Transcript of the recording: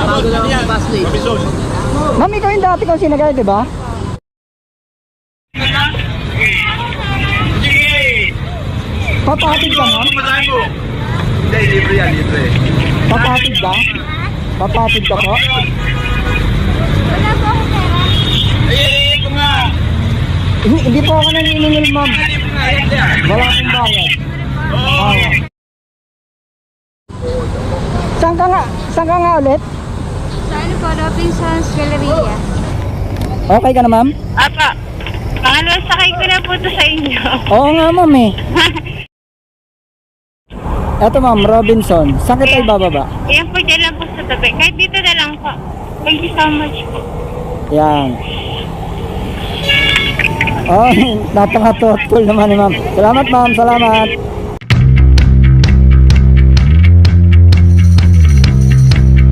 Bago lang ang Basli. Ma'am, ikaw yung dati kong sinagay, di ba? Papatid ka, ma'am? Hindi, libre yan, libre. Papatid ka? Papatid ka po? Wala po ako pera. Eh, ito nga. Hindi po ako naniningil, ma'am. Wala akong bayad. Oo. Saan ka nga ulit? Sa ano po, Robinson's Galleria. Okay ka na, ma'am? Apa, pangalawang sakay ko na po ito sa inyo. Oo nga, ma'am eh. Eto, ma'am, Robinson. Saan kita ibababa? Yan po, dyan lang po sa tabi. Kahit dito na lang po. Thank you so much po. Yan. Oh, napaka-thoughtful naman ni ma'am. Salamat, ma'am. Salamat.